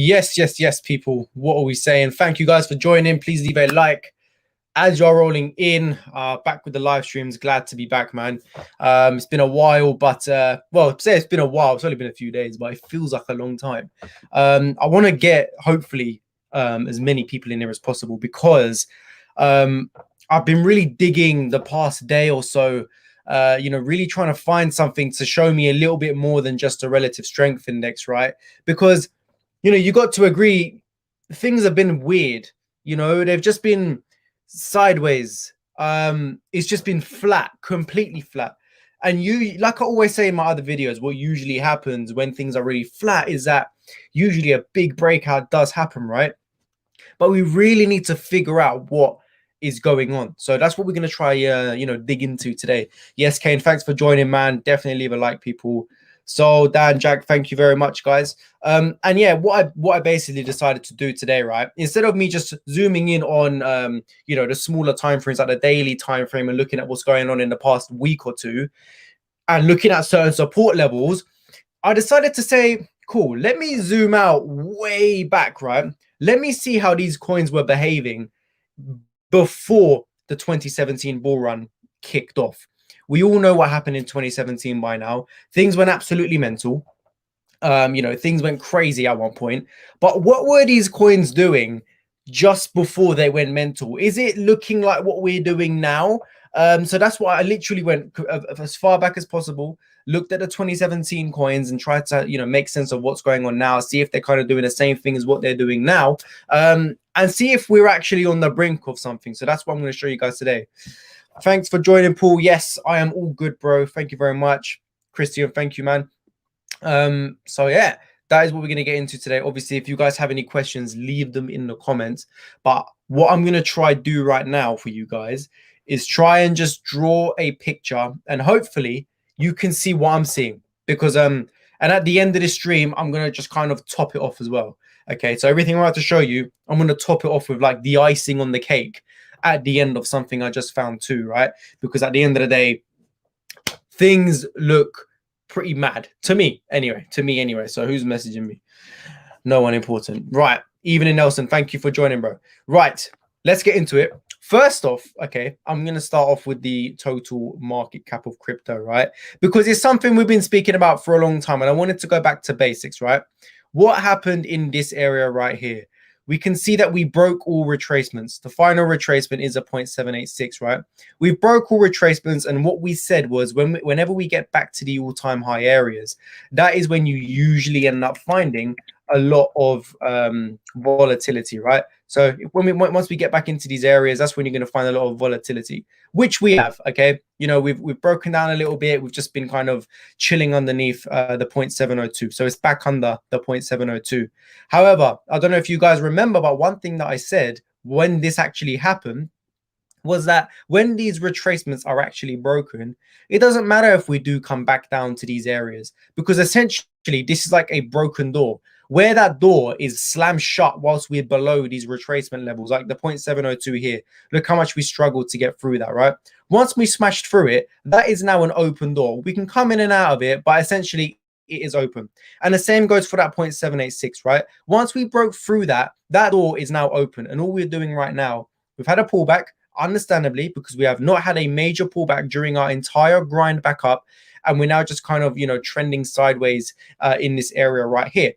Yes, people. What are we saying? Thank you guys for joining. Please leave a like as you're rolling in. Back with the live streams. Glad to be back, man. It's been a while, but well, say it's been a while. It's only been a few days, but it feels like a long time. I want to get hopefully as many people in here as possible because I've been really digging the past day or so. Really trying to find something to show me a little bit more than just a relative strength index, right? Because you got to agree, things have been weird. They've just been sideways. It's just been flat, completely flat. And like I always say in my other videos, what usually happens when things are really flat is that usually a big breakout does happen, right? But we really need to figure out what is going on. So that's what we're going to try, dig into today. Yes, Kane, thanks for joining, man. Definitely leave a like, people. So Dan, Jack, thank you very much, guys. And yeah, what I basically decided to do today, right? Instead of me just zooming in on, the smaller time frames, like the daily time frame, and looking at what's going on in the past week or two, and looking at certain support levels, I decided to say, cool, let me zoom out way back, right? Let me see how these coins were behaving before the 2017 bull run kicked off. We all know what happened in 2017 by now. Things went absolutely mental. Things went crazy at one point. But what were these coins doing just before they went mental? Is it looking like what we're doing now? So that's why I literally went as far back as possible, looked at the 2017 coins and tried to, make sense of what's going on now, see if they're kind of doing the same thing as what they're doing now, and see if we're actually on the brink of something. So that's what I'm going to show you guys today. Thanks for joining, Paul. Yes, I am all good, bro. Thank you very much. Christian, thank you, man. So yeah, that is what we're going to get into today. Obviously, if you guys have any questions, leave them in the comments. But what I'm going to try do right now for you guys is try and just draw a picture, and hopefully you can see what I'm seeing, because and at the end of this stream, I'm going to just kind of top it off as well. Okay, so everything I'm about to show you, I'm going to top it off with like the icing on the cake at the end of something I just found too, right? Because at the end of the day, things look pretty mad to me anyway. So who's messaging me? No one important, right? Even in Nelson, thank you for joining, bro. Right, let's get into it. First off, okay, I'm going to start off with the total market cap of crypto, right? Because it's something we've been speaking about for a long time, and I wanted to go back to basics, right? What happened in this area right here? We can see that we broke all retracements. The final retracement is a 0.786, right? We broke all retracements, and what we said was whenever we get back to the all-time high areas, that is when you usually end up finding a lot of volatility, right? So once we get back into these areas, that's when you're going to find a lot of volatility, which we have. Okay, we've broken down a little bit. We've just been kind of chilling underneath the 0.702, so it's back under the 0.702. However, I don't know if you guys remember, but one thing that I said when this actually happened was that when these retracements are actually broken, it doesn't matter if we do come back down to these areas, because essentially this is like a broken door. Where that door is slammed shut whilst we're below these retracement levels, like the 0.702 here, look how much we struggled to get through that, right? Once we smashed through it, that is now an open door. We can come in and out of it, but essentially it is open. And the same goes for that 0.786, right? Once we broke through that, that door is now open. And all we're doing right now, we've had a pullback, understandably, because we have not had a major pullback during our entire grind back up. And we're now just kind of, trending sideways in this area right here.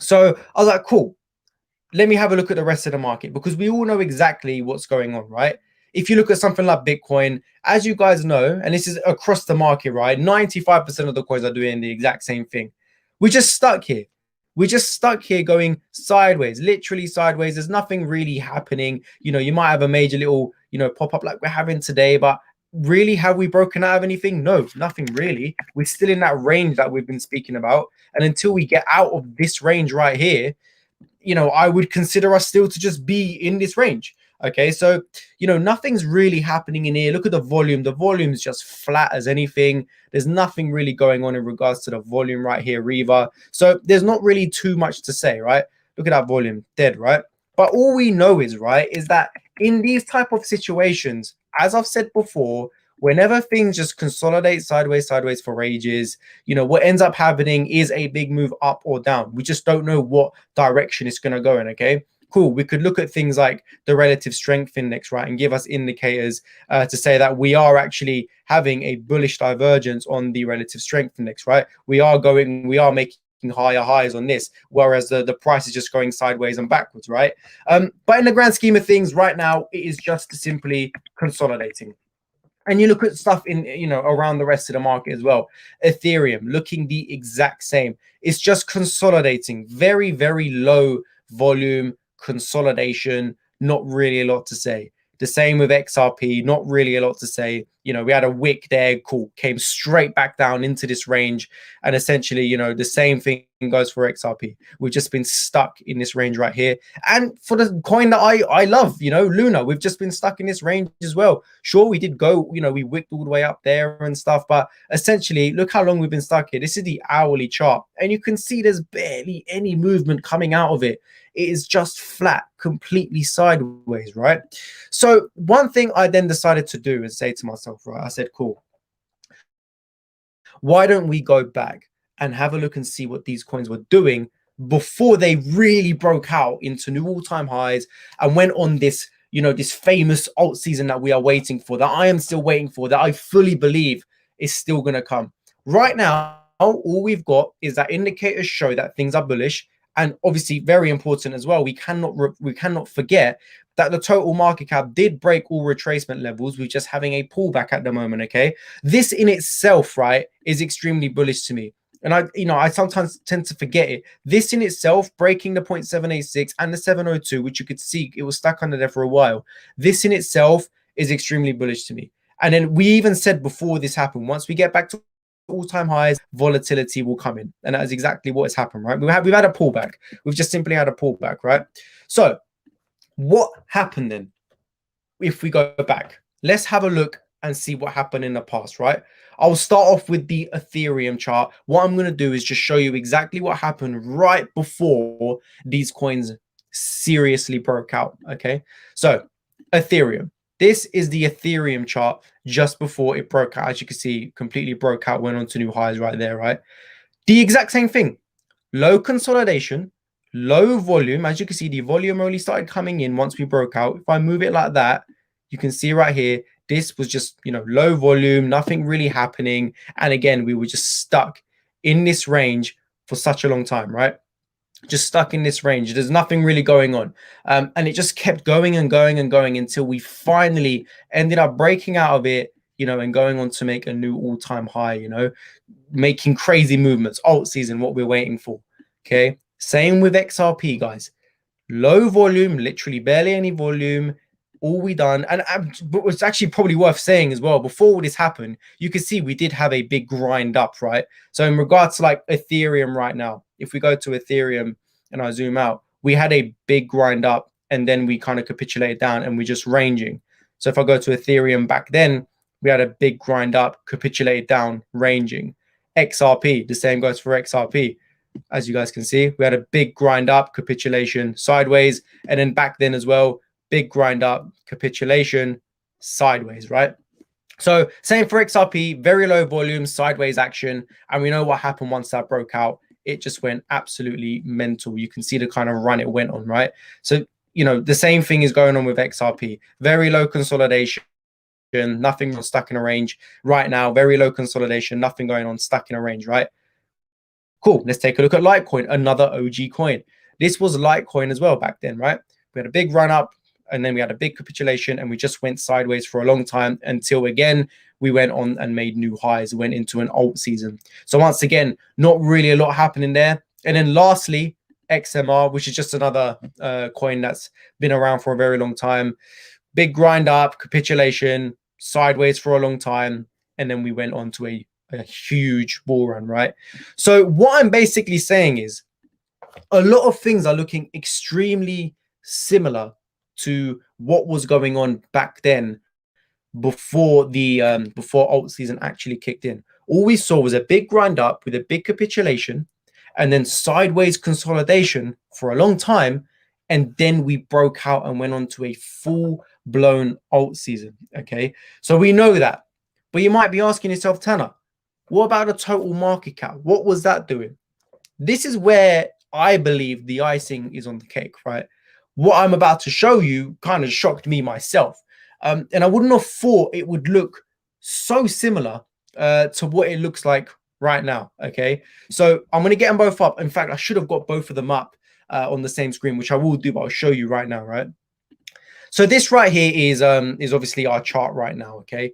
So I was like, cool, let me have a look at the rest of the market, because we all know exactly what's going on, right? If you look at something like Bitcoin, as you guys know, and this is across the market, right? 95% of the coins are doing the exact same thing. We're just stuck here. We're just stuck here going sideways, literally sideways. There's nothing really happening. You might have a major little, pop up like we're having today, but really, have we broken out of anything? No, nothing really. We're still in that range that we've been speaking about. And until we get out of this range right here, I would consider us still to just be in this range. Okay, so, nothing's really happening in here. Look at the volume. The volume is just flat as anything. There's nothing really going on in regards to the volume right here, Reva. So there's not really too much to say, right? Look at that volume, dead, right? But all we know is, right, is that in these type of situations, as I've said before, Whenever things just consolidate sideways for ages, what ends up happening is a big move up or down. We just don't know what direction it's going to go in. Okay, cool. We could look at things like the relative strength index, right, and give us indicators to say that we are actually having a bullish divergence on the relative strength index, right? We are making higher highs on this, whereas the price is just going sideways and backwards, right? But in the grand scheme of things, right now, it is just simply consolidating. And you look at stuff in, around the rest of the market as well. Ethereum looking the exact same. It's just consolidating, very, very low volume consolidation, not really a lot to say. The same with XRP, not really a lot to say. We had a wick there, cool, came straight back down into this range. And essentially, the same thing goes for XRP. We've just been stuck in this range right here. And for the coin that I love, Luna, we've just been stuck in this range as well. Sure, we did go, we wicked all the way up there and stuff, but essentially, look how long we've been stuck here. This is the hourly chart, and you can see there's barely any movement coming out of it. It is just flat, completely sideways, right? So one thing I then decided to do is say to myself, right, I said, cool, why don't we go back and have a look and see what these coins were doing before they really broke out into new all-time highs and went on this, this famous alt season that we are waiting for, that I am still waiting for, that I fully believe is still going to come. Right now, all we've got is that indicators show that things are bullish. And obviously, very important as well, we cannot forget that the total market cap did break all retracement levels. We're just having a pullback at the moment, okay? This in itself, right, is extremely bullish to me. And I sometimes tend to forget it. This in itself, breaking the 0.786 and the 702, which you could see, it was stuck under there for a while. This in itself is extremely bullish to me. And then we even said before this happened, once we get back to all-time highs, volatility will come in. And that is exactly what has happened, right? We've had a pullback. We've just simply had a pullback, right? So what happened then? If we go back, let's have a look and see what happened in the past, right? I'll start off with the Ethereum chart. What I'm going to do is just show you exactly what happened right before these coins seriously broke out, okay? So Ethereum. This is the Ethereum chart just before it broke out. As you can see, completely broke out, went on to new highs right there, right? The exact same thing. Low consolidation, low volume. As you can see, the volume only started coming in once we broke out. If I move it like that, you can see right here, this was just, low volume, nothing really happening. And again, we were just stuck in this range for such a long time, right? Just stuck in this range. There's nothing really going on. And it just kept going and going and going until we finally ended up breaking out of it, and going on to make a new all-time high, making crazy movements. Alt season, what we're waiting for. Okay. Same with XRP, guys. Low volume, literally barely any volume. All we done, and it's actually probably worth saying as well, before all this happened, you can see we did have a big grind up, right? So in regards to like Ethereum right now, if we go to Ethereum and I zoom out, we had a big grind up and then we kind of capitulated down and we're just ranging. So if I go to Ethereum back then, we had a big grind up, capitulated down, ranging. XRP, the same goes for XRP. As you guys can see, we had a big grind up, capitulation, sideways, and then back then as well, big grind up, capitulation, sideways, right? So same for XRP, very low volume, sideways action. And we know what happened once that broke out. It just went absolutely mental. You can see the kind of run it went on, right? So, the same thing is going on with XRP. Very low consolidation, nothing stuck in a range right now. Very low consolidation, nothing going on, stuck in a range, right? Cool. Let's take a look at Litecoin, another OG coin. This was Litecoin as well back then, right? We had a big run up, and then we had a big capitulation, and we just went sideways for a long time until again we went on and made new highs, went into an alt season. So once again, not really a lot happening there. And then lastly, XMR, which is just another coin that's been around for a very long time. Big grind up, capitulation, sideways for a long time, and then we went on to a huge bull run, right? So what I'm basically saying is a lot of things are looking extremely similar to what was going on back then before the before alt season actually kicked in. All we saw was a big grind up with a big capitulation and then sideways consolidation for a long time, and then we broke out and went on to a full blown alt season. Okay, so we know that But you might be asking yourself, Tanner, what about the total market cap? What was that doing? This is where I believe the icing is on the cake, right? What I'm about to show you kind of shocked me myself. And I wouldn't have thought it would look so similar to what it looks like right now. Okay. So I'm going to get them both up. In fact, I should have got both of them up on the same screen, which I will do, but I'll show you right now, right? So this right here is obviously our chart right now. Okay.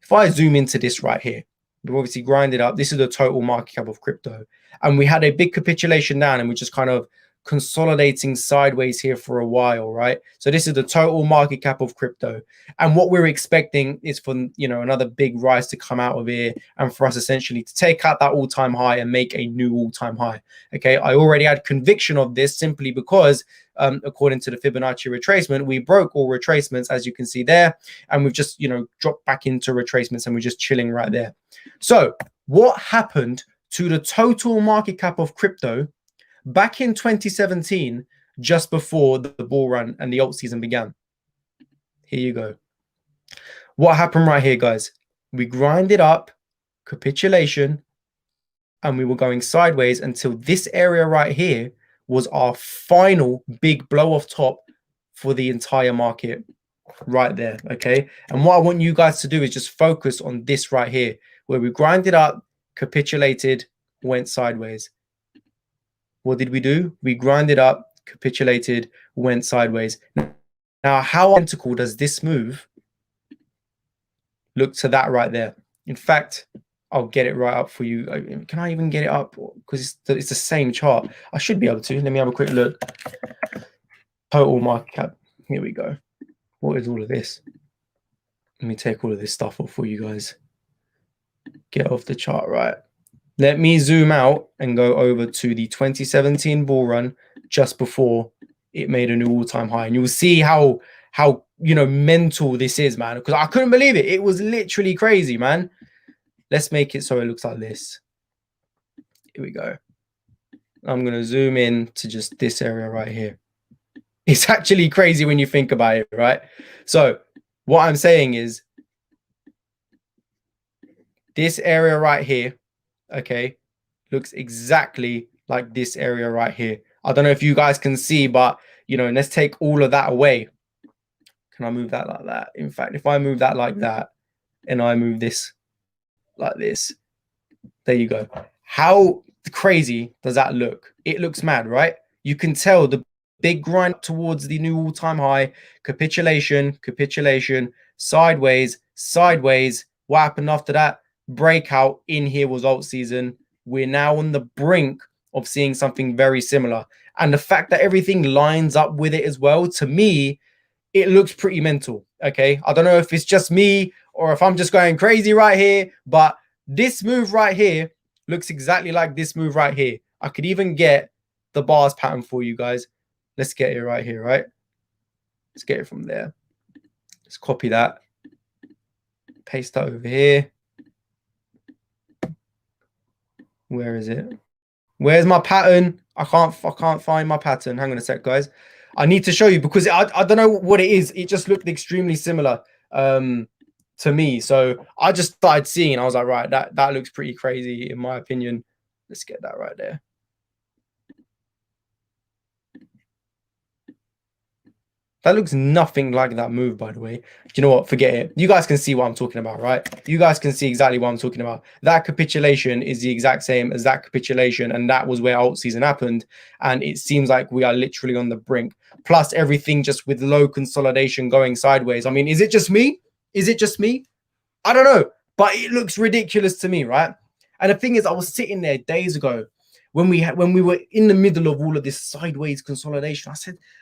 If I zoom into this right here, we've obviously grinded up. This is the total market cap of crypto. And we had a big capitulation down and we're just kind of consolidating sideways here for a while, right? So this is the total market cap of crypto. And what we're expecting is for, another big rise to come out of here and for us essentially to take out that all-time high and make a new all-time high. Okay, I already had conviction of this simply because according to the Fibonacci retracement, we broke all retracements, as you can see there, and we've just, dropped back into retracements and we're just chilling right there. So what happened to the total market cap of crypto back in 2017, just before the bull run and the alt season began? Here you go. What happened right here, guys? We grinded up, capitulation, and we were going sideways until this area right here was our final big blow off top for the entire market right there. Okay. And what I want you guys to do is just focus on this right here, where we grinded up, capitulated, went sideways. What did we do? We grinded up, capitulated, went sideways. Now, how identical does this move look to that right there? In fact, I'll get it right up for you. Can I even get it up? Because it's the same chart. I should be able to. Let me have a quick look. Total market cap. Here we go. What is all of this? Let me take all of this stuff off for you guys. Get off the chart, right? Let me zoom out and go over to the 2017 bull run just before it made a new all-time high. And you'll see how mental this is, man, because I couldn't believe it. It was literally crazy, man. Let's make it so it looks like this. Here we go. I'm going to zoom in to just this area right here. It's actually crazy when you think about it, right? So what I'm saying is this area right here, okay, looks exactly like this area right here. I don't know if you guys can see, but, let's take all of that away. Can I move that like that? In fact, if I move that like that and I move this like this, there you go. How crazy does that look? It looks mad, right? You can tell the big grind towards the new all-time high, capitulation, sideways. What happened after that? Breakout. In here was alt season. We're now on the brink of seeing something very similar. And the fact that everything lines up with it as well, to me, it looks pretty mental. Okay, I don't know if it's just me or if I'm just going crazy right here, but this move right here looks exactly like this move right here. I could even get the bars pattern for you guys. Let's get it right here, right? Let's get it from there. Let's copy that. Paste that over here. Where is it? Where's my pattern? I can't find my pattern. Hang on a sec, guys. I need to show you because I don't know what it is. It just looked extremely similar to me. So I just started seeing and I was like, right, that looks pretty crazy in my opinion. Let's get that right there. That looks nothing like that move, by the way. You know what? Forget it. You guys can see what I'm talking about, right? You guys can see exactly what I'm talking about. That capitulation is the exact same as that capitulation, and that was where alt season happened. And it seems like we are literally on the brink. Plus everything just with low consolidation going sideways. I mean, is it just me? Is it just me? I don't know, but it looks ridiculous to me, right? And the thing is, I was sitting there days ago when we were in the middle of all of this sideways consolidation.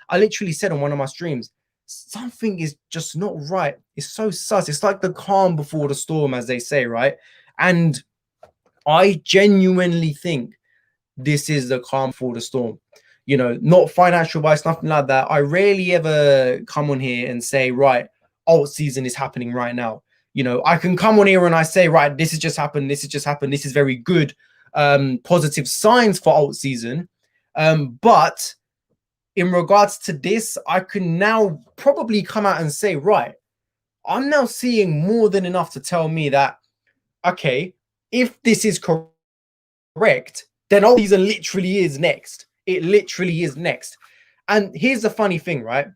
I literally said on one of my streams, something is just not right. It's so sus. It's like the calm before the storm, as they say, right? And I genuinely think this is the calm before the storm. Not financial advice, nothing like that. I rarely ever come on here and say, right, alt season is happening right now. I can come on here and I say, right, this has just happened. This has just happened. This is very good. Positive signs for alt season. But in regards to this, I can now probably come out and say, right, I'm now seeing more than enough to tell me that, okay, if this is correct, then alt season literally is next. It literally is next. And here's the funny thing, right?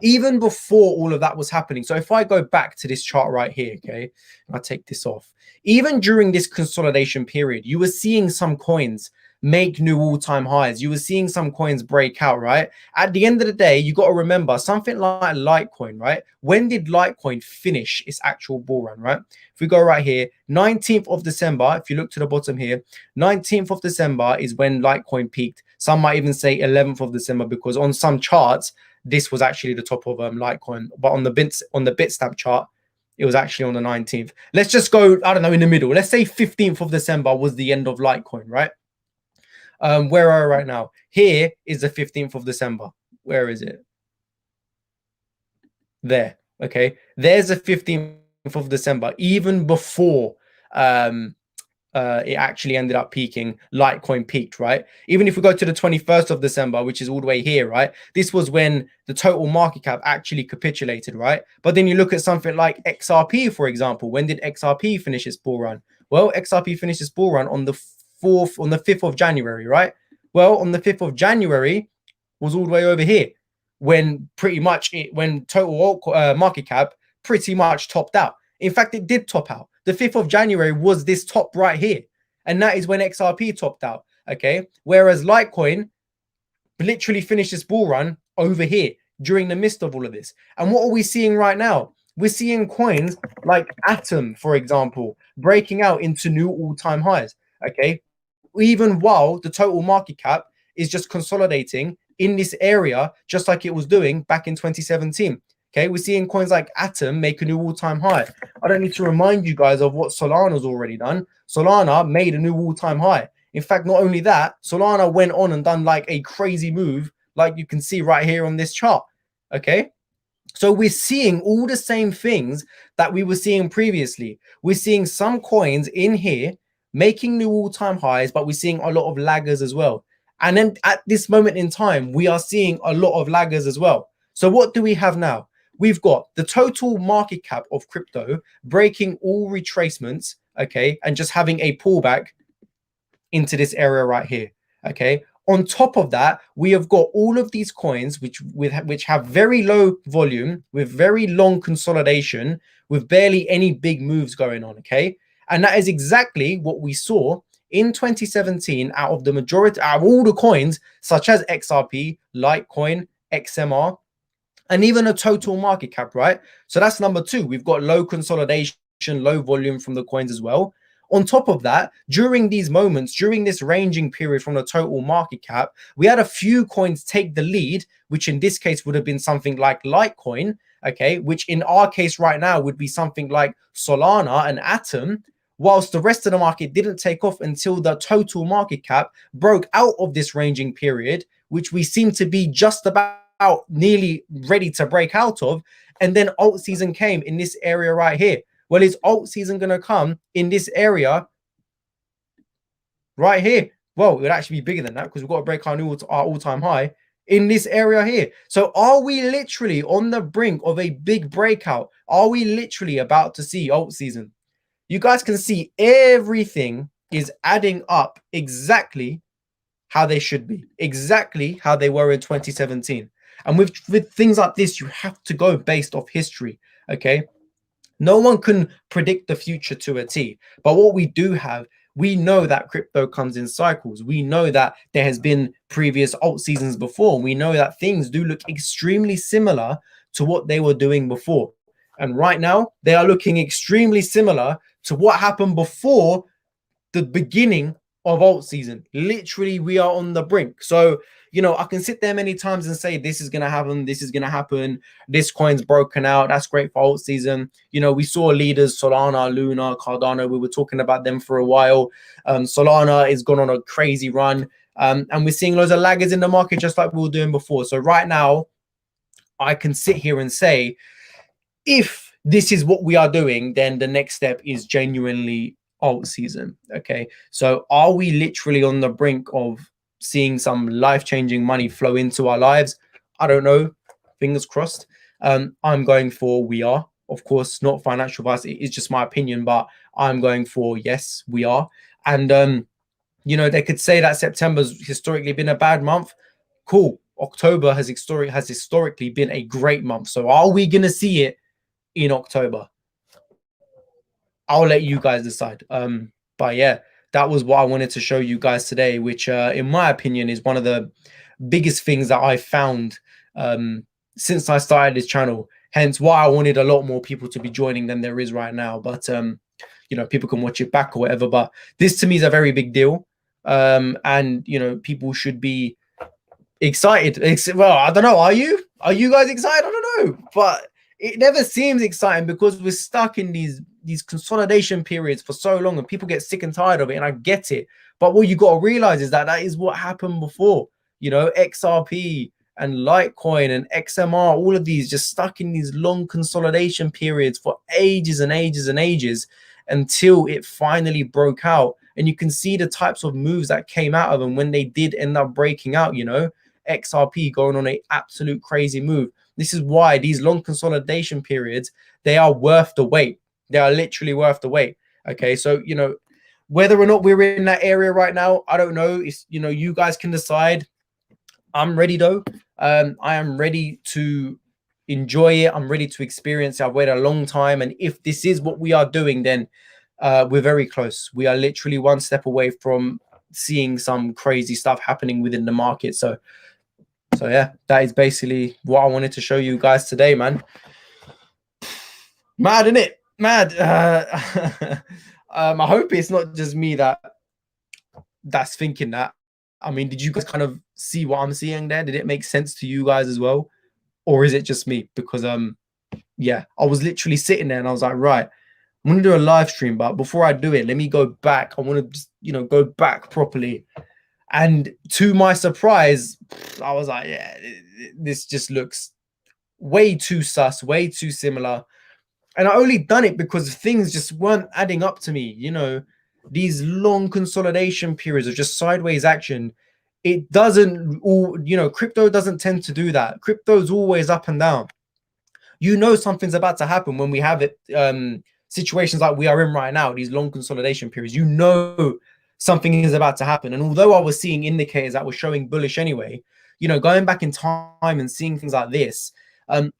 Even before all of that was happening. So if I go back to this chart right here, okay, I'll take this off. Even during this consolidation period, you were seeing some coins make new all-time highs. You were seeing some coins break out, right? At the end of the day, you got to remember something like Litecoin, right? When did Litecoin finish its actual bull run, right? If we go right here, 19th of December, if you look to the bottom here, 19th of December is when Litecoin peaked. Some might even say 11th of December because on some charts, this was actually the top of Litecoin, but on the Bitstamp chart, it was actually on the 19th. Let's just go, I don't know, in the middle. Let's say 15th of December was the end of Litecoin, right? Where are we right now? Here is the 15th of December. Where is it? There. Okay. There's the 15th of December, even before it actually ended up peaking. Litecoin peaked, right? Even if we go to the 21st of December, which is all the way here, right? This was when the total market cap actually capitulated, right? But then you look at something like XRP, for example. When did XRP finish its bull run? Well, XRP finished its bull run on the 5th of January, right? Well, on the 5th of January was all the way over here when pretty much when total market cap pretty much topped out. In fact, it did top out. The 5th of January was this top right here. And that is when XRP topped out. Okay. Whereas Litecoin literally finished its bull run over here during the midst of all of this. And what are we seeing right now? We're seeing coins like Atom, for example, breaking out into new all-time highs. Okay. Even while the total market cap is just consolidating in this area, just like it was doing back in 2017. Okay, we're seeing coins like Atom make a new all-time high. I don't need to remind you guys of what Solana's already done. Solana made a new all-time high. In fact, not only that, Solana went on and done like a crazy move, like you can see right here on this chart. Okay, so we're seeing all the same things that we were seeing previously. We're seeing some coins in here making new all-time highs, but we're seeing a lot of laggers as well. And then at this moment in time, we are seeing a lot of laggers as well. So what do we have now? We've got the total market cap of crypto breaking all retracements, okay, and just having a pullback into this area right here, okay. On top of that, we have got all of these coins which have very low volume, with very long consolidation, with barely any big moves going on, okay. And that is exactly what we saw in 2017 out of all the coins, such as XRP, Litecoin, XMR, and even a total market cap, right? So that's number two. We've got low consolidation, low volume from the coins as well. On top of that, during these moments, during this ranging period from the total market cap, we had a few coins take the lead, which in this case would have been something like Litecoin, okay, which in our case right now would be something like Solana and Atom, whilst the rest of the market didn't take off until the total market cap broke out of this ranging period, which we seem to be just about nearly ready to break out of. And then alt season came in this area right here. Well, is alt season going to come in this area right here? Well, it would actually be bigger than that because we've got to break our all-time high in this area here. So are we literally on the brink of a big breakout? Are we literally about to see alt season? You guys can see everything is adding up exactly how they should be, exactly how they were in 2017. And with things like this, you have to go based off history, okay? No one can predict the future to a T. But what we do have, we know that crypto comes in cycles. We know that there has been previous alt seasons before. We know that things do look extremely similar to what they were doing before. And right now, they are looking extremely similar to what happened before the beginning of alt season. Literally, we are on the brink. So, you know, I can sit there many times and say, this is going to happen. This is going to happen. This coin's broken out. That's great for alt season. You know, we saw leaders, Solana, Luna, Cardano. We were talking about them for a while. Solana is gone on a crazy run. And we're seeing loads of laggers in the market, just like we were doing before. So right now, I can sit here and say, if this is what we are doing, then the next step is genuinely alt season. Okay, so are we literally on the brink of seeing some life-changing money flow into our lives? I don't know. Fingers crossed. I'm going for we are. Of course, not financial advice. It's just my opinion, but I'm going for yes, we are. And they could say that September's historically been a bad month. Cool. October has historically been a great month. So are we gonna see it in October? I'll let you guys decide. But yeah, that was what I wanted to show you guys today, which in my opinion is one of the biggest things that I found since I started this channel. Hence why I wanted a lot more people to be joining than there is right now. But people can watch it back or whatever. But this to me is a very big deal. And people should be excited. Well, I don't know. Are you? Are you guys excited? I don't know. But it never seems exciting because we're stuck in these consolidation periods for so long and people get sick and tired of it. And I get it. But what you got to realize is that is what happened before. XRP and Litecoin and XMR, all of these just stuck in these long consolidation periods for ages and ages and ages until it finally broke out. And you can see the types of moves that came out of them when they did end up breaking out, XRP going on an absolute crazy move. This is why these long consolidation periods, they are worth the wait. They are literally worth the wait. Okay, so, whether or not we're in that area right now, I don't know. It's, you guys can decide. I'm ready though. I am ready to enjoy it. I'm ready to experience it. I've waited a long time. And if this is what we are doing, then we're very close. We are literally one step away from seeing some crazy stuff happening within the market. So yeah, that is basically what I wanted to show you guys today, man. Mad, isn't it? Mad. I hope it's not just me that's thinking that. I mean, did you guys kind of see what I'm seeing there? Did it make sense to you guys as well? Or is it just me? Because yeah, I was literally sitting there and I was like, right, I'm gonna do a live stream, but before I do it, let me go back. I want to just, go back properly. And to my surprise, I was like, yeah, this just looks way too sus, way too similar. And I only done it because things just weren't adding up to me. These long consolidation periods of just sideways action. It doesn't all, crypto doesn't tend to do that. Crypto's always up and down. Something's about to happen when we have it. Situations like we are in right now, these long consolidation periods, something is about to happen. And although I was seeing indicators that were showing bullish anyway, going back in time and seeing things like this,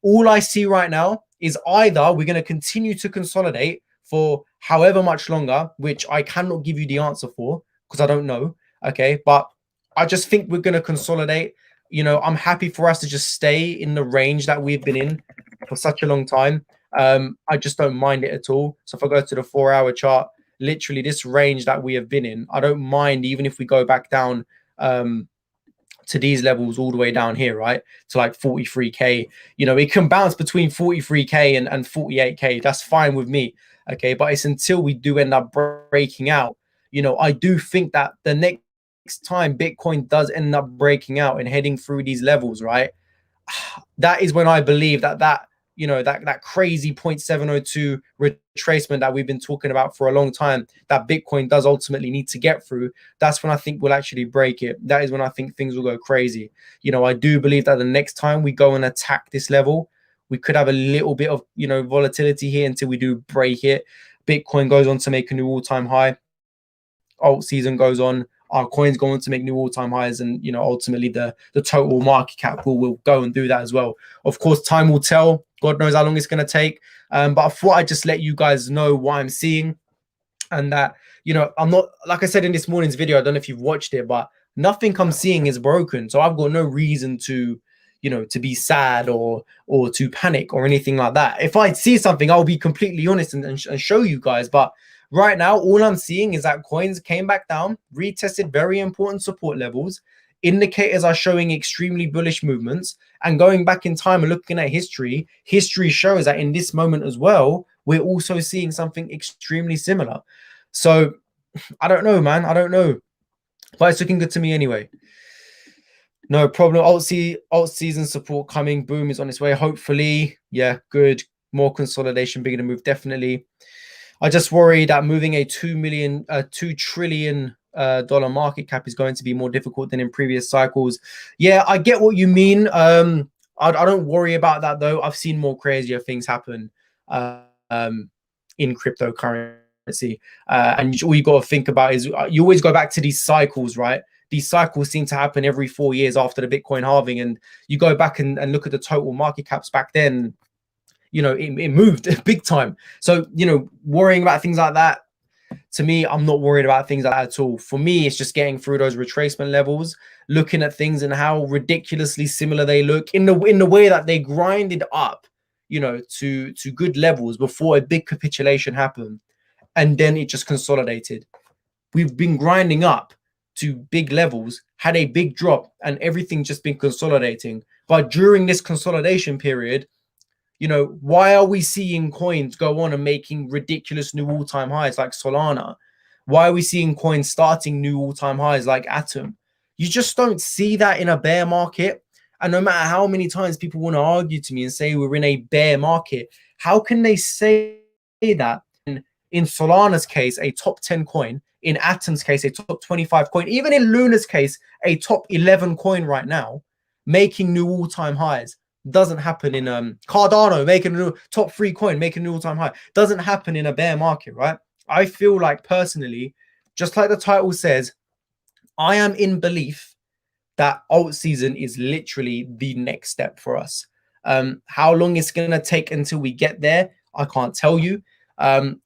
all I see right now is either we're going to continue to consolidate for however much longer, which I cannot give you the answer for because I don't know. Okay. But I just think we're going to consolidate. I'm happy for us to just stay in the range that we've been in for such a long time. I just don't mind it at all. So if I go to the 4-hour chart, literally this range that we have been in, I don't mind even if we go back down to these levels all the way down here, right? To like 43K. It can bounce between 43K and 48K. That's fine with me. Okay. But it's until we do end up breaking out. I do think that the next time Bitcoin does end up breaking out and heading through these levels, right? That is when I believe that crazy 0.702 retracement that we've been talking about for a long time, that Bitcoin does ultimately need to get through. That's when I think we'll actually break it. That is when I think things will go crazy. I do believe that the next time we go and attack this level, we could have a little bit of, volatility here until we do break it. Bitcoin goes on to make a new all-time high. Alt season goes on. Our coins go on to make new all-time highs, and ultimately the total market cap will go and do that as well. Of course, time will tell. God knows how long it's going to take. But I thought I'd just let you guys know what I'm seeing, and that I'm not, like I said in this morning's video, I don't know if you've watched it, but nothing I'm seeing is broken. So I've got no reason to to be sad or to panic or anything like that. If I see something, I'll be completely honest and show you guys. But right now, all I'm seeing is that coins came back down, retested very important support levels. Indicators are showing extremely bullish movements. And going back in time and looking at history shows that in this moment as well, we're also seeing something extremely similar. So I don't know, man. I don't know. But it's looking good to me anyway. No problem. Alt season support coming. Boom is on its way. Hopefully. Yeah, good. More consolidation, bigger to move. Definitely. I just worry that moving a $2 trillion market cap is going to be more difficult than in previous cycles. Yeah, I get what you mean. I don't worry about that though. I've seen more crazier things happen. um, in cryptocurrency. And all you got to think about is you always go back to these cycles, right? These cycles seem to happen every 4 years after the Bitcoin halving, and you go back and look at the total market caps back then. You know, it moved big time. So, you know, worrying about things like that, to me, I'm not worried about things like that at all. For me, it's just getting through those retracement levels, looking at things and how ridiculously similar they look in the way that they grinded up, you know, to good levels before a big capitulation happened, and then it just consolidated. We've been grinding up to big levels, had a big drop, and everything just been consolidating. But during this consolidation period, you know, why are we seeing coins go on and making ridiculous new all-time highs like Solana? Why are we seeing coins starting new all-time highs like Atom? You just don't see that in a bear market. And no matter how many times people want to argue to me and say we're in a bear market, how can they say that? In Solana's case, a top 10 coin, in Atom's case, a top 25 coin, even in Luna's case, a top 11 coin right now, making new all-time highs. Doesn't happen in Cardano making a new top 3 coin, making a new all-time high. Doesn't happen in a bear market, right? I feel like personally, just like the title says, I am in belief that alt season is literally the next step for us. How long it's gonna take until we get there, I can't tell you.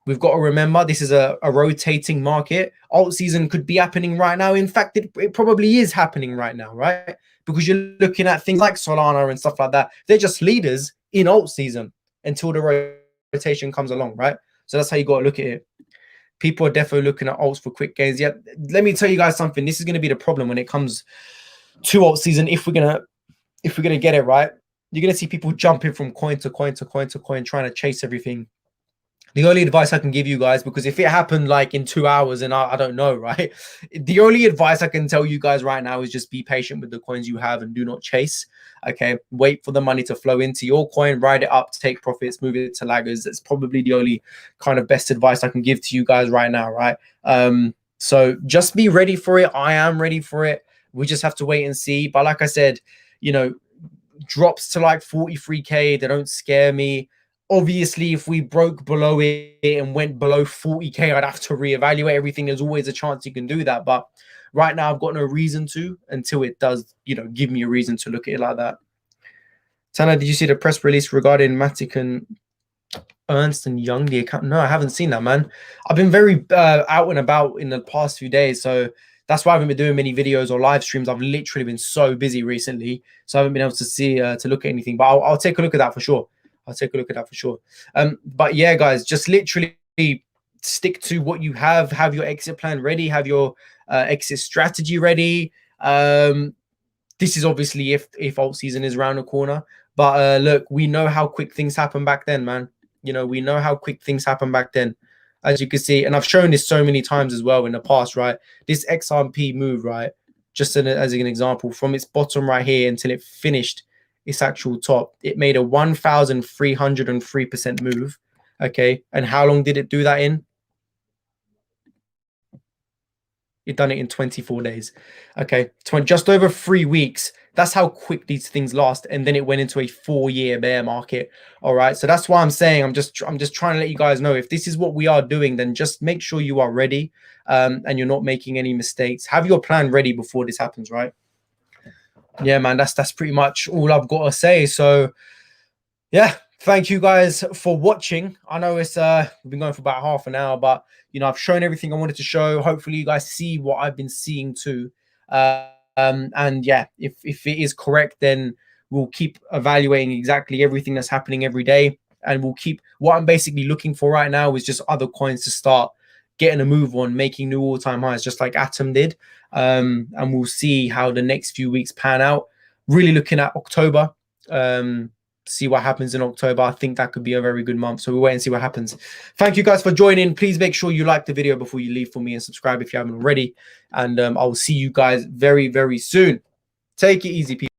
We've got to remember this is a rotating market. Alt season could be happening right now. In fact, it probably is happening right now, right? Because you're looking at things like Solana and stuff like that. They're just leaders in alt season until the rotation comes along, right? So that's how you got to look at it. People are definitely looking at alts for quick gains. Yeah, let me tell you guys something. This is going to be the problem when it comes to alt season. If we're gonna get it right, you're gonna see people jumping from coin to coin to coin to coin, trying to chase everything. The only advice I can give you guys, because if it happened like in 2 hours and I don't know, right? The only advice I can tell you guys right now is just be patient with the coins you have and do not chase. Okay. Wait for the money to flow into your coin, ride it up, take profits, move it to laggers. That's probably the only kind of best advice I can give to you guys right now, right? So just be ready for it. I am ready for it. We just have to wait and see. But like I said, you know, drops to like 43K, they don't scare me. Obviously, if we broke below it and went below 40K, I'd have to reevaluate everything. There's always a chance you can do that. But right now, I've got no reason to until it does, you know, give me a reason to look at it like that. Tana, did you see the press release regarding Matic and Ernst and Young, the account? No, I haven't seen that, man. I've been very out and about in the past few days. So that's why I haven't been doing many videos or live streams. I've literally been so busy recently. So I haven't been able to see, to look at anything. But I'll take a look at that for sure. I'll take a look at that for sure. But yeah, guys, just literally stick to what you have your exit plan ready, have your exit strategy ready. This is obviously if alt season is around the corner. But look, we know how quick things happen back then, man. You know, we know how quick things happen back then, as you can see. And I've shown this so many times as well in the past, right? This XRP move, right? Just as an example, from its bottom right here until it finished its actual top, it made a 1,303% move. Okay. And how long did it do that in? It done it in 24 days. Okay. Just over 3 weeks. That's how quick these things last. And then it went into a 4-year bear market. All right. So that's why I'm saying I'm just trying to let you guys know, if this is what we are doing, then just make sure you are ready and you're not making any mistakes. Have your plan ready before this happens, right? Yeah, man, that's pretty much all I've got to say. So yeah, thank you guys for watching. I know it's we've been going for about half an hour, but you know, I've shown everything I wanted to show. Hopefully you guys see what I've been seeing too. And yeah, if it is correct, then we'll keep evaluating exactly everything that's happening every day. And we'll keep, what I'm basically looking for right now is just other coins to start getting a move on, making new all-time highs, just like Atom did. And we'll see how the next few weeks pan out. Really looking at October, see what happens in October. I think that could be a very good month. So we'll wait and see what happens. Thank you guys for joining. Please make sure you like the video before you leave for me, and subscribe if you haven't already. And I will see you guys very, very soon. Take it easy, people.